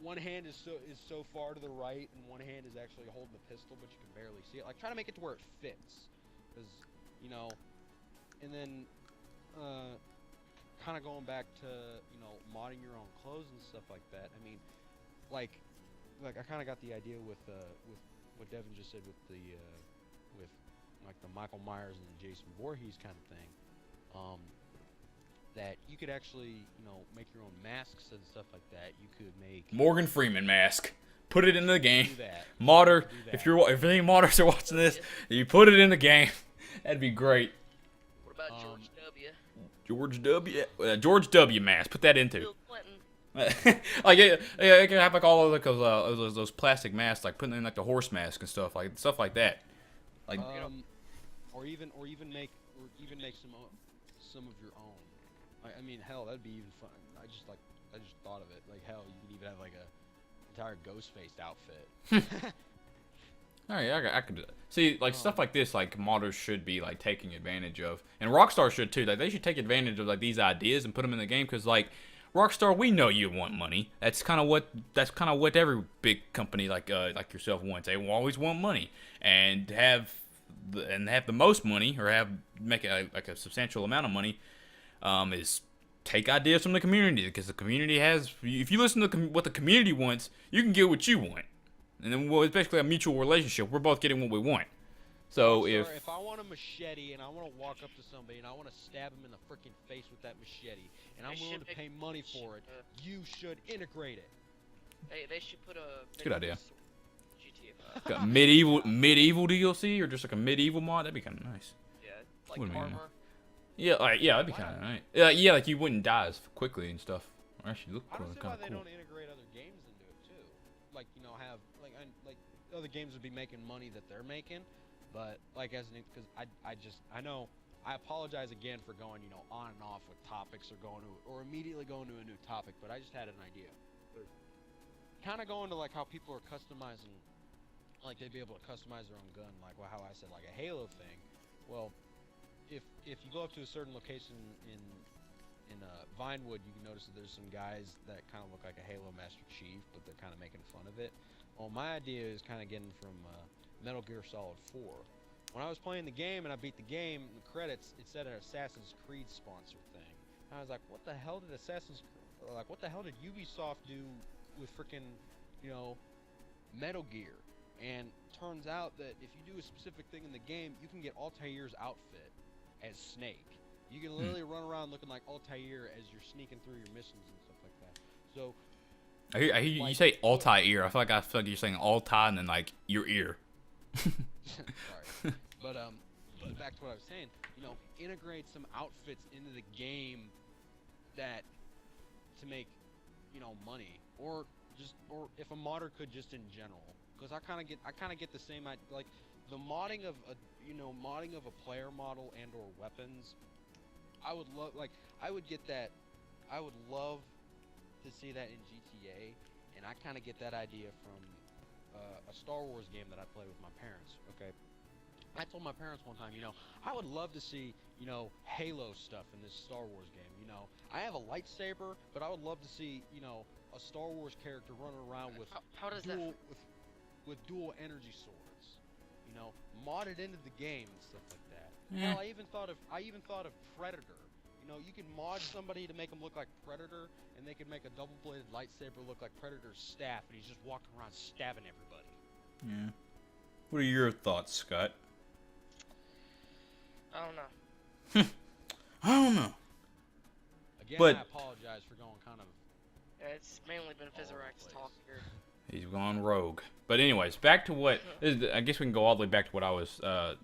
one hand is so far to the right and one hand is actually holding the pistol, but you can barely see it. Like try to make it to where it fits, because and then kind of going back to modding your own clothes and stuff like that. I mean, like I kind of got the idea with what Devin just said with like the Michael Myers and the Jason Voorhees kind of thing. That you could actually make your own masks and stuff like that. You could make Morgan Freeman mask. Put it in the game. Do that. Modder, Do that. if any modders are watching this, you put it in the game. That'd be great. What about George W? George W. George W. mask. Put that into. Bill Clinton. Like it can have like all of those plastic masks, like putting in like the horse mask and stuff like that. Like or even make some of your own. I mean, hell, that'd be even fun. I just thought of it. Like hell, you could even have like a entire Ghostface outfit. All right, I could see like stuff like this. Like modders should be like taking advantage of, and Rockstar should too. Like they should take advantage of like these ideas and put them in the game because like Rockstar, we know you want money. That's kind of what every big company like yourself wants. They will always want money and have the most money or make a substantial amount of money. Is take ideas from the community because the community has. If you listen to what the community wants, you can get what you want. And then, well, it's basically a mutual relationship. We're both getting what we want. So if I want a machete and I want to walk up to somebody and I want to stab him in the freaking face with that machete and I'm willing to pay money for it, you should integrate it. They should put a good idea. GTA 5. Got medieval DLC or just like a medieval mod. That'd be kind of nice. Yeah, like Wouldn't be armor. Yeah, that'd be kind of nice. Yeah, like you wouldn't die as quickly and stuff. Or actually, look I kind don't see of why cool. they don't integrate other games into it too. Like have like other games would be making money that they're making, but like because I know I apologize again for going on and off with topics or immediately going to a new topic, but I just had an idea. Kind of going to like how people are customizing, like they'd be able to customize their own gun, like how I said like a Halo thing. Well, if you go up to a certain location in Vinewood, you can notice that there's some guys that kind of look like a Halo Master Chief, but they're kind of making fun of it. Well, my idea is kind of getting from Metal Gear Solid 4. When I was playing the game and I beat the game, in the credits it said an Assassin's Creed sponsor thing. And I was like, what the hell did Ubisoft do with freaking Metal Gear? And turns out that if you do a specific thing in the game, you can get Altair's outfit as Snake. You can literally run around looking like Altair as you're sneaking through your missions and stuff like that. So I hear you say Altair. I feel like you're saying Altai and then like your ear. Sorry. But back to what I was saying, integrate some outfits into the game that to make, money or if a modder could just in general, because I kind of get the same like the modding of a player model and or weapons. I would love to see that in GTA, and I kind of get that idea from a Star Wars game that I play with my parents. Okay, I told my parents one time, I would love to see, Halo stuff in this Star Wars game. I have a lightsaber, but I would love to see, a Star Wars character running around with with dual energy swords, modded into the game and stuff like that. Yeah. Hell, I even thought of Predator. You can mod somebody to make them look like Predator, and they can make a double-bladed lightsaber look like Predator's staff, and he's just walking around stabbing everybody. Yeah. What are your thoughts, Scott? I don't know. I don't know. Again, But- I apologize for going kind of. Yeah, it's mainly been Fizorak's place. talk here. He's gone rogue. But anyways, back to what I guess we can go all the way back to what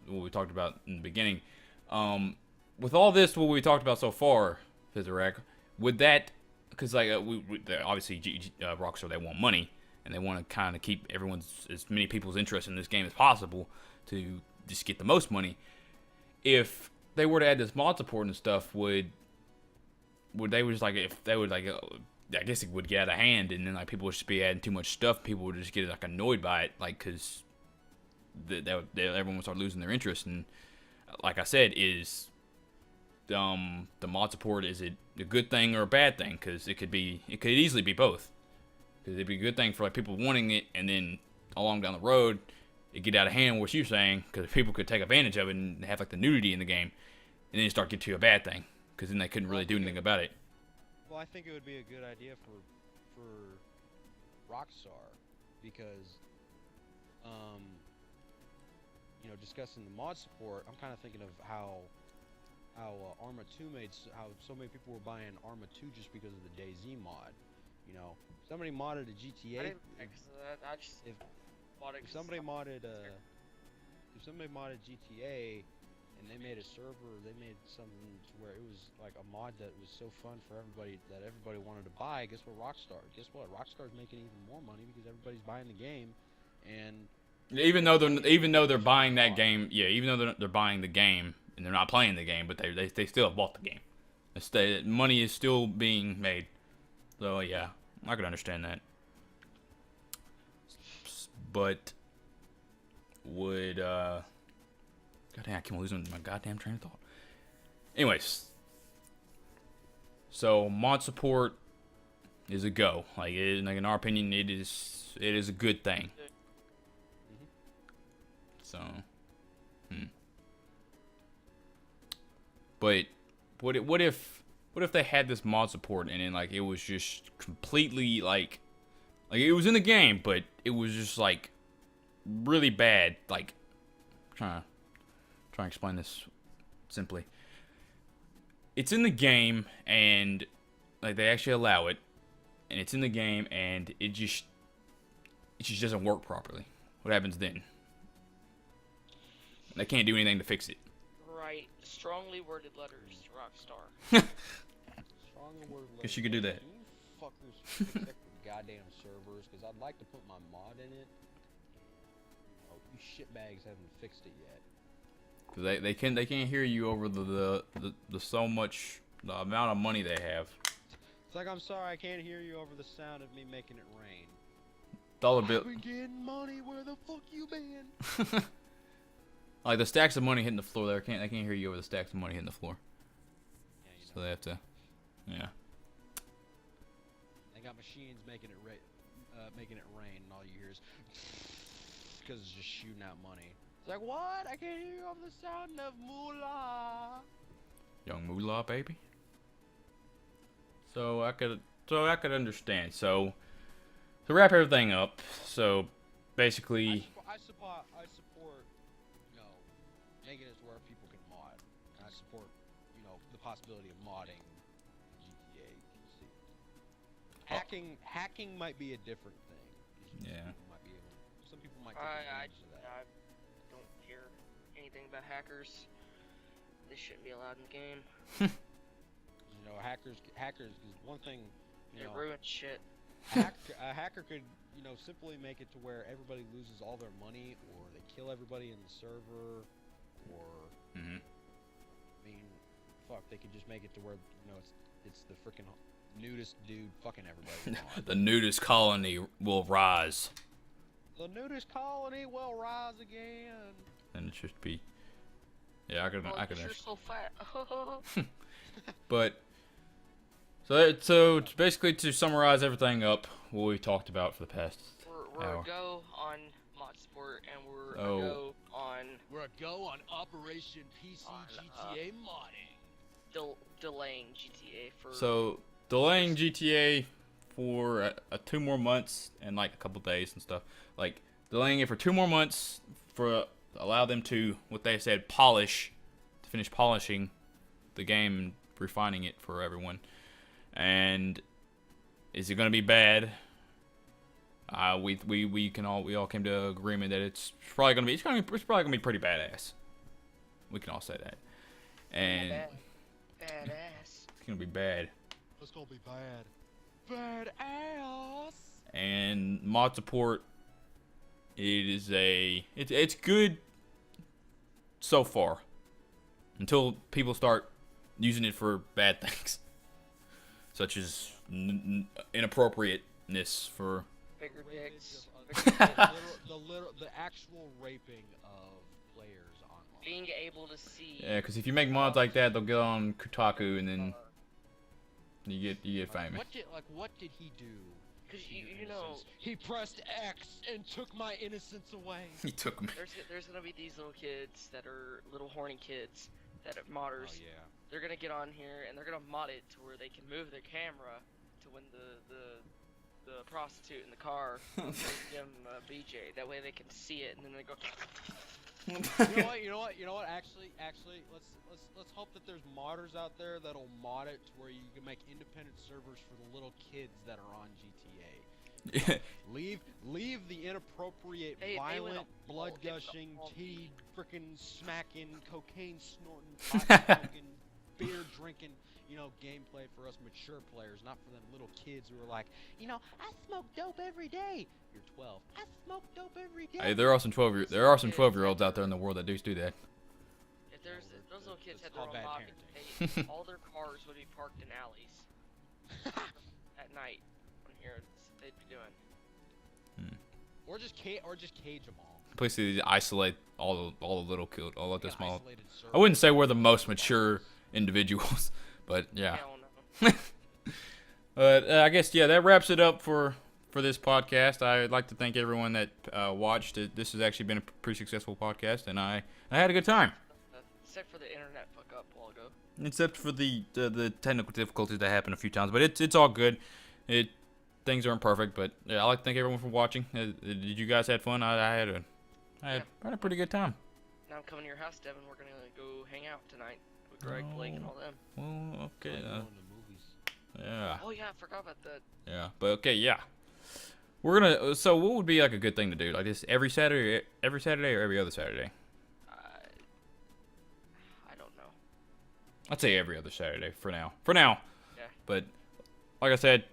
we talked about in the beginning. With all this, what we talked about so far, Fizorak, would that, because like obviously Rockstar, they want money and they want to kind of keep as many people's interest in this game as possible to just get the most money. If they were to add this mod support and stuff, would they just like if they would like. I guess it would get out of hand, and then like people would just be adding too much stuff. People would just get like annoyed by it, like because everyone would start losing their interest. And like I said, is the mod support, is it a good thing or a bad thing? Because it could easily be both. Because it'd be a good thing for like people wanting it, and then along down the road, it get out of hand. What you're saying, because people could take advantage of it and have like the nudity in the game, and then it start get to a bad thing. Because then they couldn't really do anything about it. Well, I think it would be a good idea for Rockstar because, discussing the mod support, I'm kind of thinking of how Arma 2 how so many people were buying Arma 2 just because of the DayZ mod. Somebody modded a GTA. I didn't fix that. I just bought it. If somebody modded GTA. And they made a server, they made something to where it was like a mod that was so fun for everybody that everybody wanted to buy. Guess what Rockstar's making even more money because everybody's buying the game. And even though they're buying that game, even though they're buying the game and they're not playing the game, but they still have bought the game. Money is still being made. So yeah, I could understand that. But would God damn, I keep losing my goddamn train of thought. Anyways, so mod support is a go. Like in our opinion, it is a good thing. So, but what if they had this mod support and then like it was just completely like it was in the game, but it was just like really bad. Like trying to explain this simply. It's in the game and like they actually allow it, and it's in the game and it just doesn't work properly. What happens then? They can't do anything to fix it. Right. Strongly worded letters, Rockstar. Strongly worded letters. Guess you could do that. Can you fuckers fix the goddamn servers? Because I'd like to put my mod in it. Oh, you shitbags haven't fixed it yet. Cause they can't hear you over the amount of money they have. It's like, I'm sorry, I can't hear you over the sound of me making it rain. Dollar bill. I've been getting money. Where the fuck you been? Like the stacks of money hitting the floor, they can't hear you over the stacks of money hitting the floor. Yeah, you know. So they have to, yeah. They got machines making it rain, and all you hear is because it's just shooting out money. It's like, what? I can't hear you over the sound of moolah. Young moolah, baby. So I could understand. So to wrap everything up, so basically, I support, you know, making it to where people can mod. And I support, you know, the possibility of modding GTA. Hacking might be a different thing. yeah. Some people might take advantage of that. I don't hear anything about hackers. They shouldn't be allowed in the game. You know, hackers, because one thing, you They know, ruin shit. a hacker could, you know, simply make it to where everybody loses all their money, or they kill everybody in the server, or I mean, fuck, they could just make it to where, you know, it's the freaking nudist dude fucking everybody. The nudist colony will rise. The nudist colony will rise again. And it should be. Yeah, I could. You're so fat. But so basically to summarize everything up, what we talked about for the past We're hour. a go on mod support, and we're a go on Operation PC GTA modding. delaying GTA for. So delaying GTA for 2 more months and like a couple days and stuff. Like delaying it for 2 more months for allow them to what they said finish polishing the game and refining it for everyone. And is it gonna be bad? We all came to agreement that it's probably gonna be pretty badass. We can all say that. And badass. it's gonna be bad. It's gonna be bad. Badass. And mod support, it's good so far until people start using it for bad things, such as inappropriateness for Bigger dicks. The actual raping of players online. Being able to see. yeah, because if you make mods like that, they'll go on Kotaku and then you get famous. What did he do? Because you know. He pressed X and took my innocence away. He took me. There's gonna be these little kids that are little horny kids that are modders. Oh yeah. They're gonna get on here and they're gonna mod it to where they can move their camera to when the prostitute in the car gives them a BJ. That way they can see it and then they go. You know what? Actually, let's hope that there's modders out there that'll mod it to where you can make independent servers for the little kids that are on GTA. Leave the inappropriate, violent, blood gushing, titty frickin' smacking, cocaine snorting, pot smoking, beer drinking, you know, gameplay for us mature players, not for them little kids who are like, you know, I smoke dope every day. You're 12. I smoke dope every day. Hey, there are some 12-year-olds out there in the world that do that. If those little kids had their all own bad mod, parenting. all their cars would be parked in alleys at night. On here, they'd be doing. Or just cage them all. Basically, isolate all the little kid, all of the Yeah, small. isolated circle. I wouldn't say we're the most mature individuals, but yeah. Hell no. But I guess that wraps it up for this podcast. I'd like to thank everyone that watched it. This has actually been a pretty successful podcast, and I had a good time. Except for the internet fuck up a while ago. Except for the technical difficulties that happened a few times, but it's all good. Things aren't perfect, but yeah, I'd like to thank everyone for watching. Did you guys had fun? I had a pretty good time. Now I'm coming to your house, Devin. We're gonna go hang out tonight with Greg, Blake, and all them. Well, okay. Going to the movies. Yeah. Oh yeah, I forgot about that. Yeah, but okay, yeah. We're gonna. So, what would be like a good thing to do? Like this every Saturday, or every other Saturday? I don't know. I'd say every other Saturday for now. Yeah. But like I said,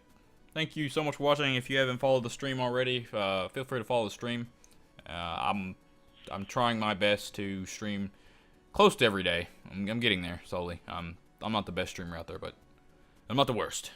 thank you so much for watching. If you haven't followed the stream already, feel free to follow the stream. I'm trying my best to stream close to every day. I'm getting there slowly. I'm not the best streamer out there, but I'm not the worst.